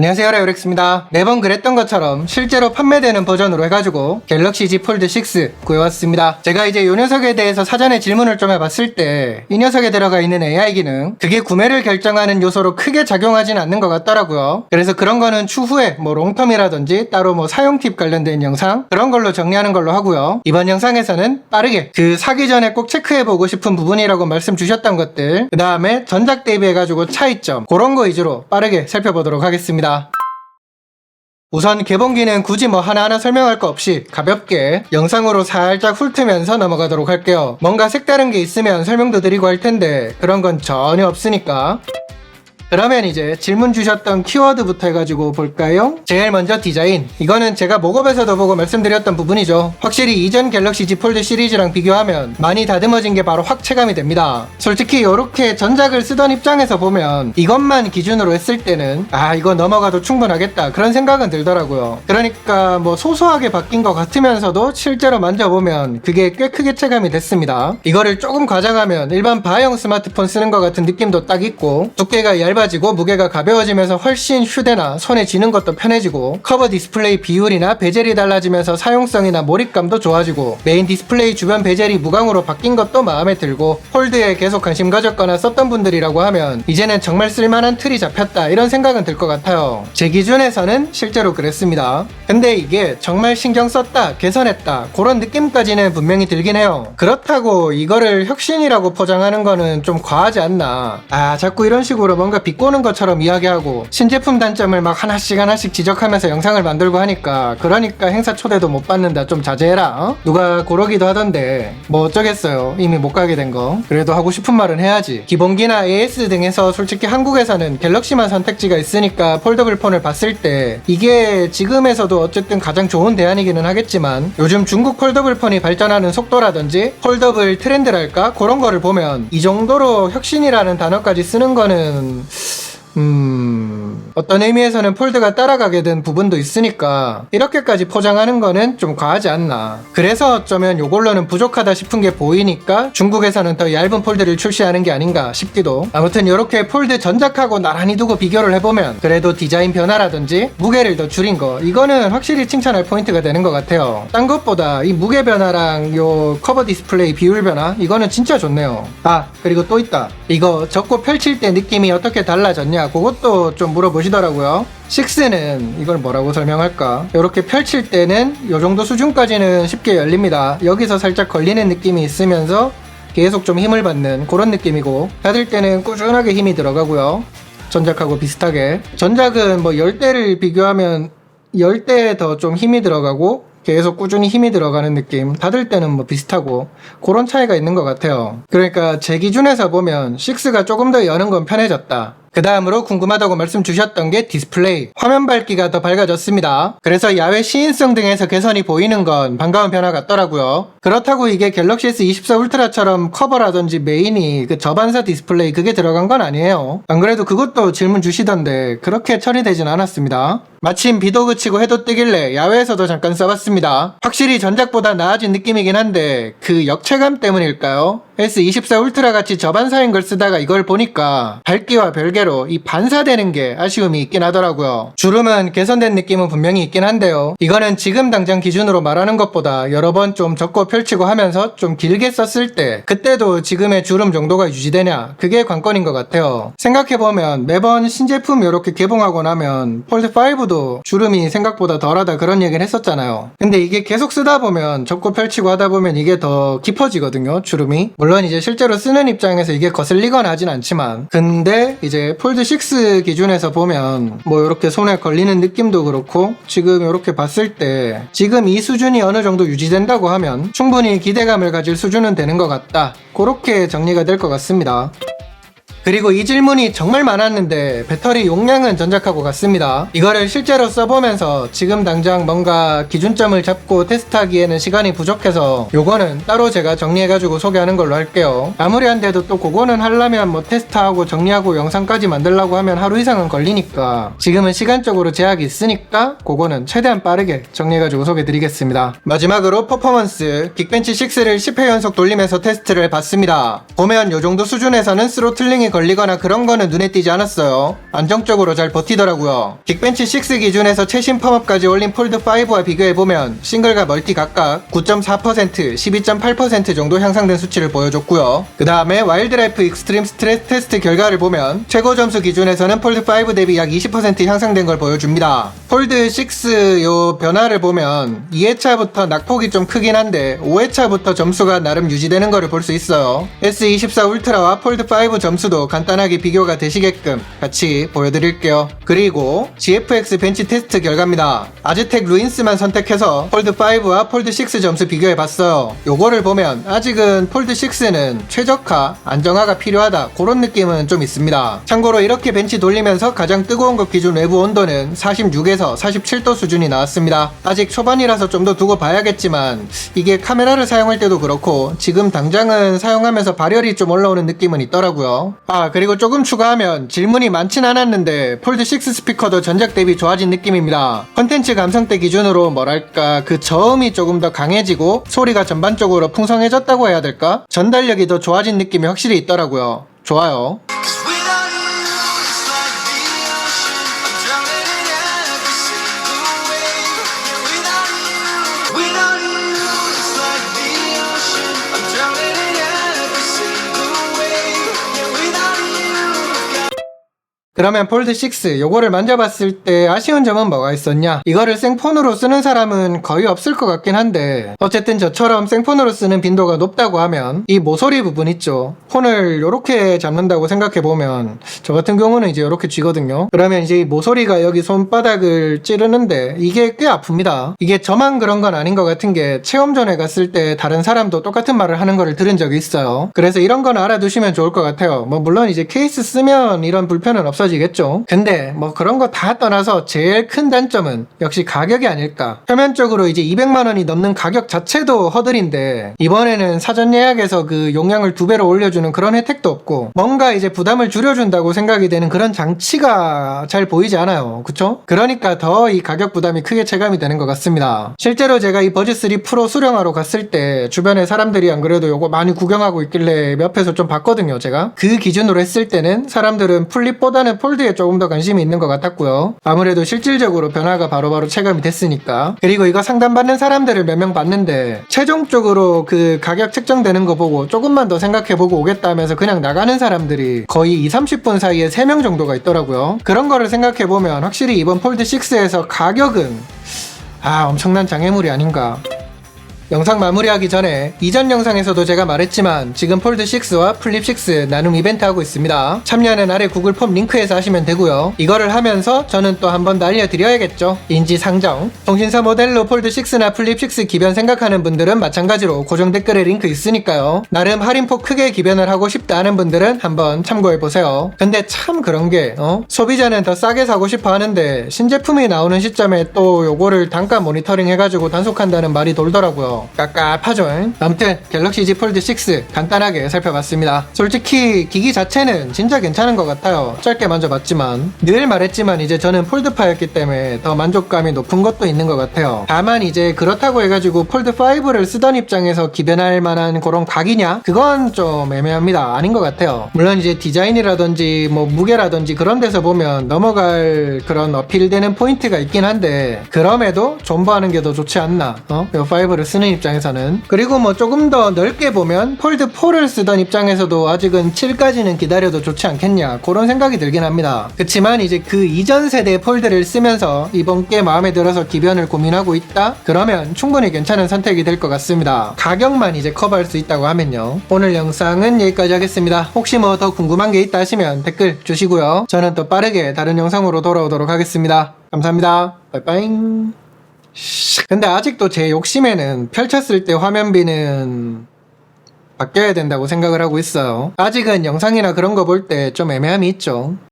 안녕하세요, 레오렉스입니다. 매번 그랬던 것처럼 실제로 판매되는 버전으로 해가지고 갤럭시 Z 폴드 6 구해왔습니다. 제가 이제 이 녀석에 대해서 사전에 질문을 좀 해봤을 때 이 녀석에 들어가 있는 AI 기능, 그게 구매를 결정하는 요소로 크게 작용하진 않는 것 같더라고요. 그래서 그런 거는 추후에 뭐 롱텀이라든지 따로 뭐 사용 팁 관련된 영상 그런 걸로 정리하는 걸로 하고요. 이번 영상에서는 빠르게 그 사기 전에 꼭 체크해보고 싶은 부분이라고 말씀 주셨던 것들, 그 다음에 전작 대비해가지고 차이점, 그런 거 위주로 빠르게 살펴보도록 하겠습니다. 우선 개봉기는 굳이 뭐 하나하나 설명할 거 없이 가볍게 영상으로 살짝 훑으면서 넘어가도록 할게요. 뭔가 색다른 게 있으면 설명도 드리고 할 텐데 그런 건 전혀 없으니까. 그러면 이제 질문 주셨던 키워드부터 해가지고 볼까요? 제일 먼저 디자인. 이거는 제가 목업에서도 보고 말씀드렸던 부분이죠. 확실히 이전 갤럭시 Z 폴드 시리즈랑 비교하면 많이 다듬어진 게 바로 확 체감이 됩니다. 솔직히 이렇게 전작을 쓰던 입장에서 보면 이것만 기준으로 했을 때는 이거 넘어가도 충분하겠다 그런 생각은 들더라고요. 그러니까 뭐 소소하게 바뀐 것 같으면서도 실제로 만져보면 그게 꽤 크게 체감이 됐습니다. 이거를 조금 과장하면 일반 바형 스마트폰 쓰는 것 같은 느낌도 딱 있고, 두께가 얇아지고 무게가 가벼워지면서 훨씬 휴대나 손에 쥐는 것도 편해지고, 커버 디스플레이 비율이나 베젤이 달라지면서 사용성이나 몰입감도 좋아지고, 메인 디스플레이 주변 베젤이 무광으로 바뀐 것도 마음에 들고, 폴드에 계속 관심 가졌거나 썼던 분들이라고 하면 이제는 정말 쓸만한 틀이 잡혔다 이런 생각은 들 것 같아요. 제 기준에서는 실제로 그랬습니다. 근데 이게 정말 신경 썼다, 개선했다 그런 느낌까지는 분명히 들긴 해요. 그렇다고 이거를 혁신이라고 포장하는 거는 좀 과하지 않나. 자꾸 이런 식으로 뭔가 비꼬는 것처럼 이야기하고 신제품 단점을 막 하나씩 지적하면서 영상을 만들고 하니까, 그러니까 행사 초대도 못 받는다 좀 자제해라. 누가 그러기도 하던데 뭐 어쩌겠어요. 이미 못 가게 된 거. 그래도 하고 싶은 말은 해야지. 기본기나 AS 등에서 솔직히 한국에서는 갤럭시만 선택지가 있으니까 폴더블 폰을 봤을 때 이게 지금에서도 어쨌든 가장 좋은 대안이기는 하겠지만, 요즘 중국 폴더블 폰이 발전하는 속도라든지 폴더블 트렌드랄까 그런 거를 보면 이 정도로 혁신이라는 단어까지 쓰는 거는 어떤 의미에서는 폴드가 따라가게 된 부분도 있으니까 이렇게까지 포장하는 거는 좀 과하지 않나. 그래서 어쩌면 요걸로는 부족하다 싶은 게 보이니까 중국에서는 더 얇은 폴드를 출시하는 게 아닌가 싶기도. 아무튼 이렇게 폴드 전작하고 나란히 두고 비교를 해보면 그래도 디자인 변화라든지 무게를 더 줄인 거, 이거는 확실히 칭찬할 포인트가 되는 것 같아요. 딴 것보다 이 무게 변화랑 요 커버 디스플레이 비율 변화, 이거는 진짜 좋네요. 그리고 또 있다. 이거 접고 펼칠 때 느낌이 어떻게 달라졌냐, 그것도 좀 물어보시더라고요. 6는 이걸 뭐라고 설명할까? 이렇게 펼칠 때는 이 정도 수준까지는 쉽게 열립니다. 여기서 살짝 걸리는 느낌이 있으면서 계속 좀 힘을 받는 그런 느낌이고, 닫을 때는 꾸준하게 힘이 들어가고요. 전작하고 비슷하게. 전작은 뭐 10대를 비교하면 10대 더 좀 힘이 들어가고 계속 꾸준히 힘이 들어가는 느낌, 닫을 때는 뭐 비슷하고 그런 차이가 있는 것 같아요. 그러니까 제 기준에서 보면 6가 조금 더 여는 건 편해졌다. 그 다음으로 궁금하다고 말씀 주셨던 게 디스플레이. 화면 밝기가 더 밝아졌습니다. 그래서 야외 시인성 등에서 개선이 보이는 건 반가운 변화 같더라고요. 그렇다고 이게 갤럭시 S24 울트라처럼 커버라든지 메인이 그 저반사 디스플레이 그게 들어간 건 아니에요. 안 그래도 그것도 질문 주시던데 그렇게 처리되진 않았습니다. 마침 비도 그치고 해도 뜨길래 야외에서도 잠깐 써봤습니다. 확실히 전작보다 나아진 느낌이긴 한데 그 역체감 때문일까요? S24 울트라 같이 저반사인 걸 쓰다가 이걸 보니까 밝기와 별개로 이 반사되는 게 아쉬움이 있긴 하더라고요. 주름은 개선된 느낌은 분명히 있긴 한데요. 이거는 지금 당장 기준으로 말하는 것보다 여러 번 좀 접고 펼치고 하면서 좀 길게 썼을 때 그때도 지금의 주름 정도가 유지되냐, 그게 관건인 것 같아요. 생각해보면 매번 신제품 이렇게 개봉하고 나면 폴드5도 주름이 생각보다 덜하다 그런 얘기를 했었잖아요. 근데 이게 계속 쓰다 보면 접고 펼치고 하다 보면 이게 더 깊어지거든요, 주름이. 물론 이제 실제로 쓰는 입장에서 이게 거슬리거나 하진 않지만, 근데 이제 폴드 6 기준에서 보면 뭐 이렇게 손에 걸리는 느낌도 그렇고, 지금 이렇게 봤을 때 지금 이 수준이 어느 정도 유지된다고 하면 충분히 기대감을 가질 수준은 되는 것 같다, 그렇게 정리가 될 것 같습니다. 그리고 이 질문이 정말 많았는데 배터리 용량은 전작하고 같습니다. 이거를 실제로 써보면서 지금 당장 뭔가 기준점을 잡고 테스트하기에는 시간이 부족해서 요거는 따로 제가 정리해가지고 소개하는 걸로 할게요. 아무리 한데도 또 그거는 하려면 뭐 테스트하고 정리하고 영상까지 만들려고 하면 하루 이상은 걸리니까 지금은 시간적으로 제약이 있으니까 그거는 최대한 빠르게 정리해가지고 소개드리겠습니다. 마지막으로 퍼포먼스. 긱벤치 6를 10회 연속 돌리면서 테스트를 해봤습니다. 보면 요정도 수준에서는 스로틀링이 부품이 걸리거나 그런 거는 눈에 띄지 않았어요. 안정적으로 잘 버티더라고요. 긱벤치 6 기준에서 최신 펌업까지 올린 폴드5와 비교해보면 싱글과 멀티 각각 9.4%, 12.8% 정도 향상된 수치를 보여줬고요. 그 다음에 와일드라이프 익스트림 스트레스 테스트 결과를 보면 최고 점수 기준에서는 폴드5 대비 약 20% 향상된 걸 보여줍니다. 폴드6 요 변화를 보면 2회차부터 낙폭이 좀 크긴 한데 5회차부터 점수가 나름 유지되는 거를 볼 수 있어요. S24 울트라와 폴드5 점수도 간단하게 비교가 되시게끔 같이 보여드릴게요. 그리고 GFX 벤치 테스트 결과입니다. 아즈텍 루인스만 선택해서 폴드5와 폴드6 점수 비교해봤어요. 요거를 보면 아직은 폴드6는 최적화, 안정화가 필요하다 그런 느낌은 좀 있습니다. 참고로 이렇게 벤치 돌리면서 가장 뜨거운 것 기준 외부 온도는 46에서 47도 수준이 나왔습니다. 아직 초반이라서 좀 더 두고 봐야겠지만 이게 카메라를 사용할 때도 그렇고 지금 당장은 사용하면서 발열이 좀 올라오는 느낌은 있더라고요. 그리고 조금 추가하면 질문이 많진 않았는데 폴드6 스피커도 전작 대비 좋아진 느낌입니다. 컨텐츠 감성대 기준으로 뭐랄까 그 저음이 조금 더 강해지고 소리가 전반적으로 풍성해졌다고 해야 될까? 전달력이 더 좋아진 느낌이 확실히 있더라고요. 좋아요. 그러면 폴드6 요거를 만져봤을 때 아쉬운 점은 뭐가 있었냐? 이거를 생폰으로 쓰는 사람은 거의 없을 것 같긴 한데 어쨌든 저처럼 생폰으로 쓰는 빈도가 높다고 하면 이 모서리 부분 있죠? 폰을 요렇게 잡는다고 생각해보면 저 같은 경우는 이제 요렇게 쥐거든요. 그러면 이제 이 모서리가 여기 손바닥을 찌르는데 이게 꽤 아픕니다. 이게 저만 그런 건 아닌 것 같은 게 체험 전에 갔을 때 다른 사람도 똑같은 말을 하는 거를 들은 적이 있어요. 그래서 이런 건 알아두시면 좋을 것 같아요. 뭐 물론 이제 케이스 쓰면 이런 불편은 없어지겠죠. 근데 뭐 그런 거 다 떠나서 제일 큰 단점은 역시 가격이 아닐까. 표면적으로 이제 200만원이 넘는 가격 자체도 허들인데 이번에는 사전 예약에서 그 용량을 2배로 올려주는 그런 혜택도 없고 뭔가 이제 부담을 줄여준다고 생각이 되는 그런 장치가 잘 보이지 않아요. 그쵸? 그러니까 더 이 가격 부담이 크게 체감이 되는 것 같습니다. 실제로 제가 이 버즈3 프로 수령하러 갔을 때 주변에 사람들이 안 그래도 요거 많이 구경하고 있길래 옆에서 좀 봤거든요. 제가 그 기준으로 했을 때는 사람들은 플립보다는 폴드에 조금 더 관심이 있는 것 같았고요. 아무래도 실질적으로 변화가 바로바로 체감이 됐으니까. 그리고 이거 상담받는 사람들을 몇 명 봤는데 최종적으로 그 가격 책정되는 거 보고 조금만 더 생각해보고 오겠다 하면서 그냥 나가는 사람들이 거의 20-30분 사이에 3명 정도가 있더라고요. 그런 거를 생각해보면 확실히 이번 폴드6에서 가격은 엄청난 장애물이 아닌가. 영상 마무리하기 전에 이전 영상에서도 제가 말했지만 지금 폴드6와 플립6 나눔 이벤트 하고 있습니다. 참여는 아래 구글 폼 링크에서 하시면 되고요. 이거를 하면서 저는 또 한 번 더 알려드려야겠죠. 인지상정. 통신사 모델로 폴드6나 플립6 기변 생각하는 분들은 마찬가지로 고정 댓글에 링크 있으니까요. 나름 할인폭 크게 기변을 하고 싶다 하는 분들은 한번 참고해보세요. 근데 참 그런 게 소비자는 더 싸게 사고 싶어 하는데 신제품이 나오는 시점에 또 요거를 단가 모니터링 해가지고 단속한다는 말이 돌더라고요. 깝깝하죠. 아무튼 갤럭시 Z 폴드 6 간단하게 살펴봤습니다. 솔직히 기기 자체는 진짜 괜찮은 것 같아요. 짧게 만져봤지만 늘 말했지만 이제 저는 폴드파였기 때문에 더 만족감이 높은 것도 있는 것 같아요. 다만 이제 그렇다고 해가지고 폴드5를 쓰던 입장에서 기변할 만한 그런 각이냐? 그건 좀 애매합니다. 아닌 것 같아요. 물론 이제 디자인이라든지 뭐 무게라든지 그런 데서 보면 넘어갈 그런 어필되는 포인트가 있긴 한데 그럼에도 존버하는 게 더 좋지 않나? 이 5를 쓰는 입장에서는. 그리고 뭐 조금 더 넓게 보면 폴드 4를 쓰던 입장에서도 아직은 7까지는 기다려도 좋지 않겠냐 그런 생각이 들긴 합니다. 그치만 이제 그 이전 세대 폴드를 쓰면서 이번 게 마음에 들어서 기변을 고민하고 있다? 그러면 충분히 괜찮은 선택이 될 것 같습니다. 가격만 이제 커버할 수 있다고 하면요. 오늘 영상은 여기까지 하겠습니다. 혹시 뭐 더 궁금한 게 있다 하시면 댓글 주시고요. 저는 또 빠르게 다른 영상으로 돌아오도록 하겠습니다. 감사합니다. 빠이빠이. 근데 아직도 제 욕심에는 펼쳤을 때 화면비는 바뀌어야 된다고 생각을 하고 있어요. 아직은 영상이나 그런 거 볼 때 좀 애매함이 있죠.